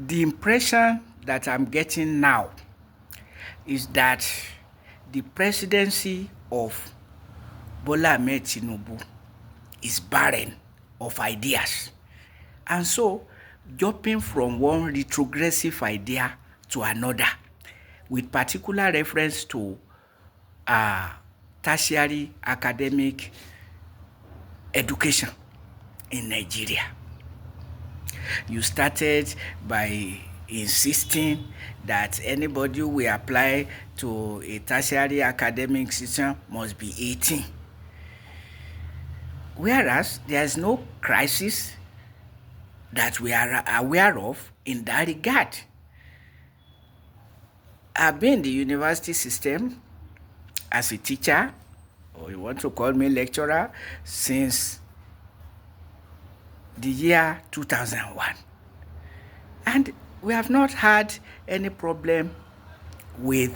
The impression that I'm getting now is that the presidency of Bola Ahmed Tinubu is barren of ideas. And so, jumping from one retrogressive idea to another, with particular reference to tertiary academic education in Nigeria. You started by insisting that anybody who will apply to a tertiary academic institution must be 18. Whereas there is no crisis that we are aware of in that regard. I've been in the university system as a teacher, or you want to call me lecturer, since the year 2001. And we have not had any problem with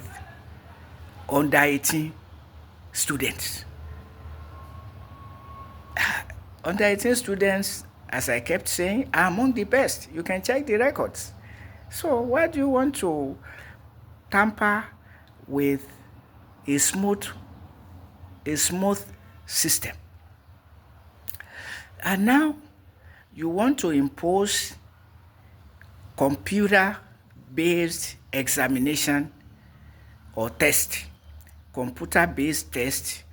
under 18 students. Under 18 students, as I kept saying, are among the best. You can check the records. So why do you want to tamper with a smooth system? And now you want to impose computer-based examination or test, computer-based test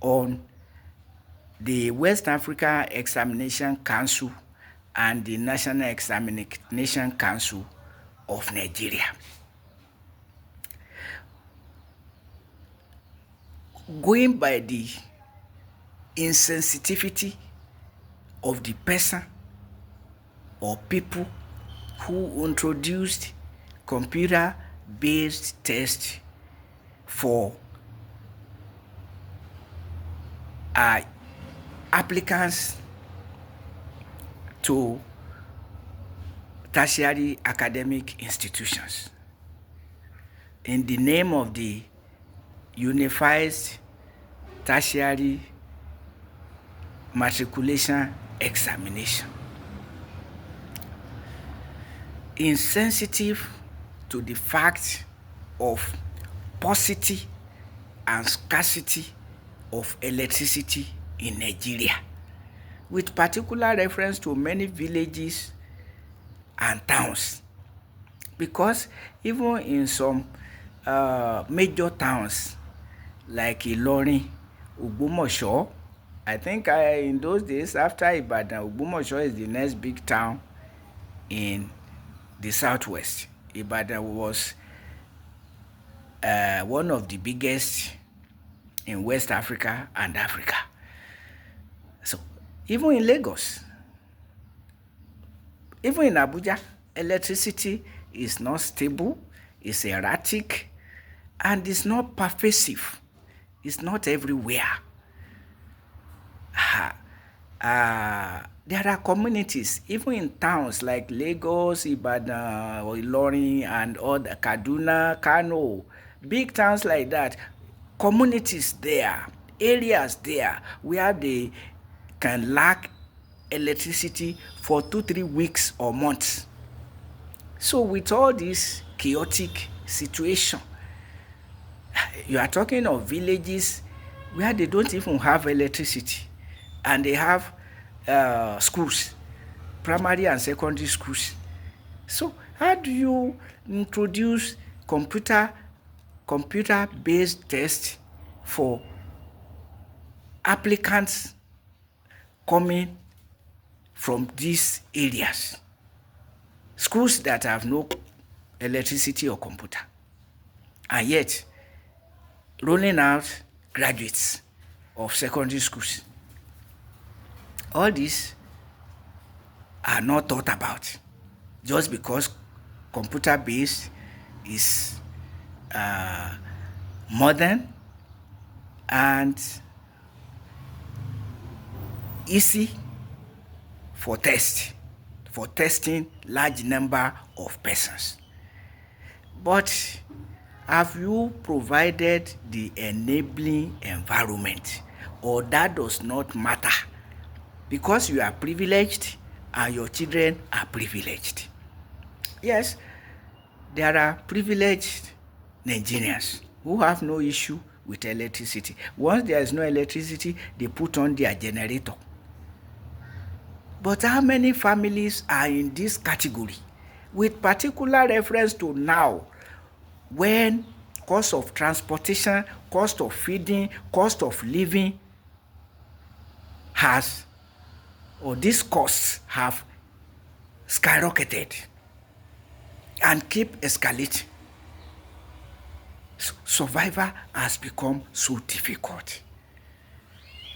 on the West Africa Examination Council and the National Examination Council of Nigeria. Going by the insensitivity of the person or people who introduced computer-based tests for applicants to tertiary academic institutions in the name of the Unified Tertiary Matriculation Examination. Insensitive to the fact of paucity and scarcity of electricity in Nigeria, with particular reference to many villages and towns. Because even in some major towns like Ilorin, Ogbomoso, I think in those days after Ibadan, Ogbomoso is the next big town in the southwest. Ibadan was one of the biggest in West Africa and Africa. So even in Lagos, even in Abuja, electricity is not stable, it's erratic, and it's not pervasive. It's not everywhere. There are communities, even in towns like Lagos, Ibadan, or Ilorin, and other Kaduna, Kano, big towns like that, communities there, areas there where they can lack electricity for 2-3 weeks or months. So with all this chaotic situation, you are talking of villages where they don't even have electricity, and they have schools, primary and secondary schools. So how do you introduce computer-based tests for applicants coming from these areas, schools that have no electricity or computer, and yet rolling out graduates of secondary schools? All these are not thought about just because computer-based is modern and easy for testing large number of persons. But have you provided the enabling environment, or that does not matter? Because you are privileged and your children are privileged. Yes, there are privileged Nigerians who have no issue with electricity. Once there is no electricity, they put on their generator. But how many families are in this category? With particular reference to now, when cost of transportation, cost of feeding, cost of living has, or these costs have skyrocketed and keep escalating. Survival has become so difficult.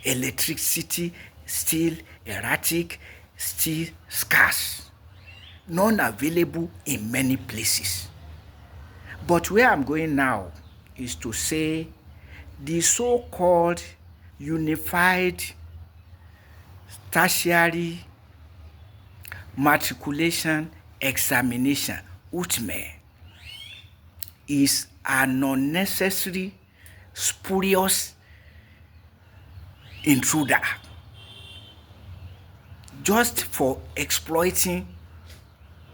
Electricity still erratic, still scarce, non-available in many places. But where I'm going now is to say the so-called unified tertiary matriculation examination, UTME, is an unnecessary, spurious intruder just for exploiting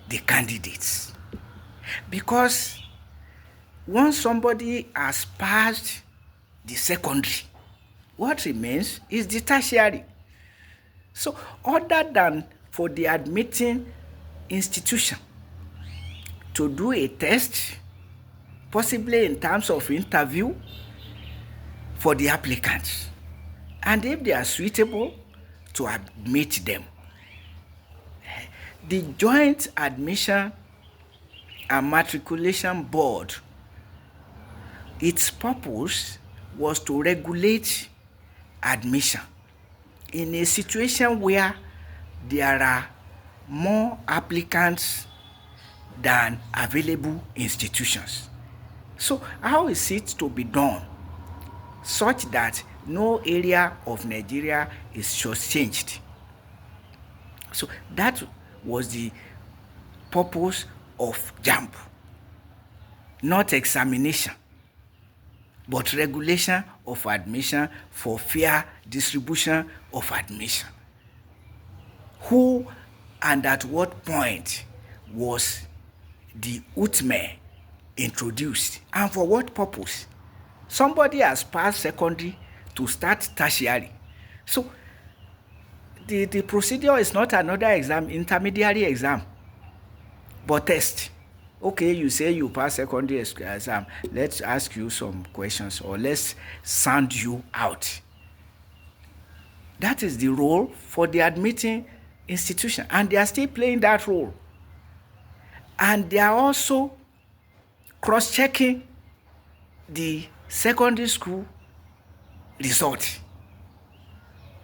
the candidates. Because once somebody has passed the secondary, what remains is the tertiary. So other than for the admitting institution to do a test, possibly in terms of interview for the applicants, and if they are suitable, to admit them. The Joint Admission and Matriculation Board, its purpose was to regulate admission in a situation where there are more applicants than available institutions. So how is it to be done such that no area of Nigeria is shortchanged? So that was the purpose of JAMB, not examination, but regulation of admission for fair distribution of admission. Who and at what point was the UTME introduced, and for what purpose? Somebody has passed secondary to start tertiary. So the procedure is not another exam, intermediary exam, but test. Okay, you say you pass secondary exam, let's ask you some questions, or let's sound you out. That is the role for the admitting institution, and they are still playing that role. And they are also cross-checking the secondary school result,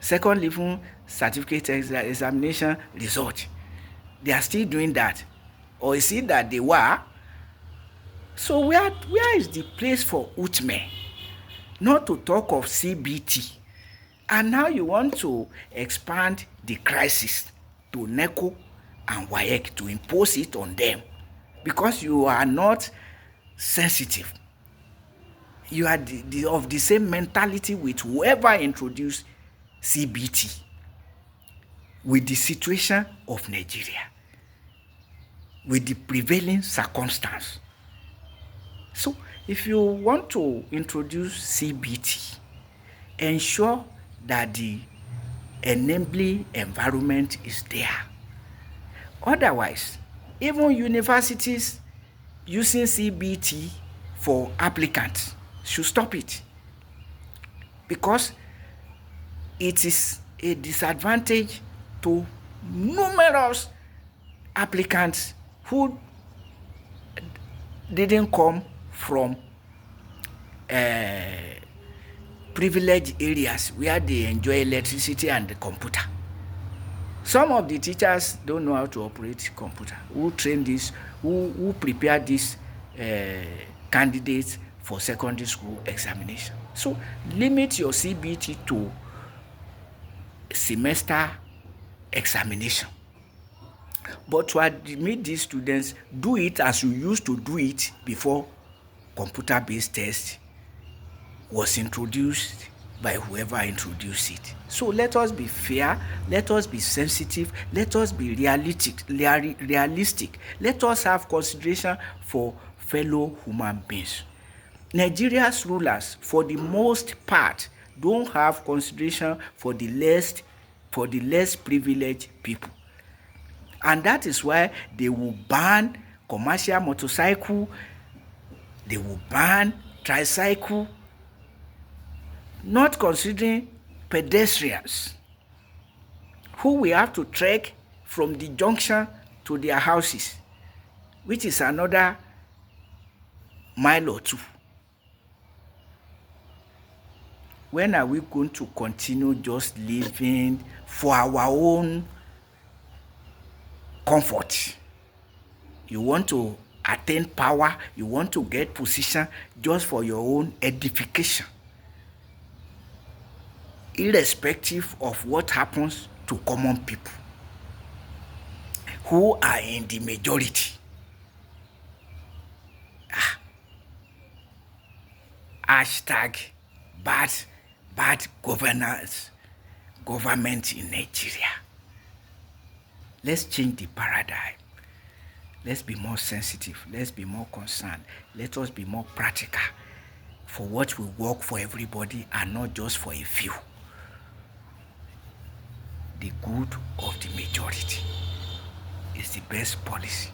second level certificate examination result. They are still doing that. Or is it that they were? So where is the place for UTME? Not to talk of CBT. And now you want to expand the crisis to NECO and WAEC, to impose it on them because you are not sensitive. You are of the same mentality with whoever introduced CBT with the situation of Nigeria, with the prevailing circumstance. So if you want to introduce CBT, ensure that the enabling environment is there. Otherwise, even universities using CBT for applicants should stop it, because it is a disadvantage to numerous applicants who didn't come from privileged areas where they enjoy electricity and the computer. Some of the teachers don't know how to operate computer. Who train this? Who prepare these candidates for secondary school examination? So limit your CBT to semester examination. But to admit these students, do it as you used to do it before computer-based test was introduced by whoever introduced it. So let us be fair, let us be sensitive, let us be realistic. Let us have consideration for fellow human beings. Nigeria's rulers, for the most part, don't have consideration for the less privileged people. And that is why they will ban commercial motorcycle, they will ban tricycle, not considering pedestrians who will have to trek from the junction to their houses, which is another mile or two. When are we going to continue just living for our own comfort? You want to attain power, you want to get position just for your own edification, irrespective of what happens to common people who are in the majority. Hashtag bad government in Nigeria. Let's change the paradigm. Let's be more sensitive. Let's be more concerned. Let us be more practical for what will work for everybody and not just for a few. The good of the majority is the best policy.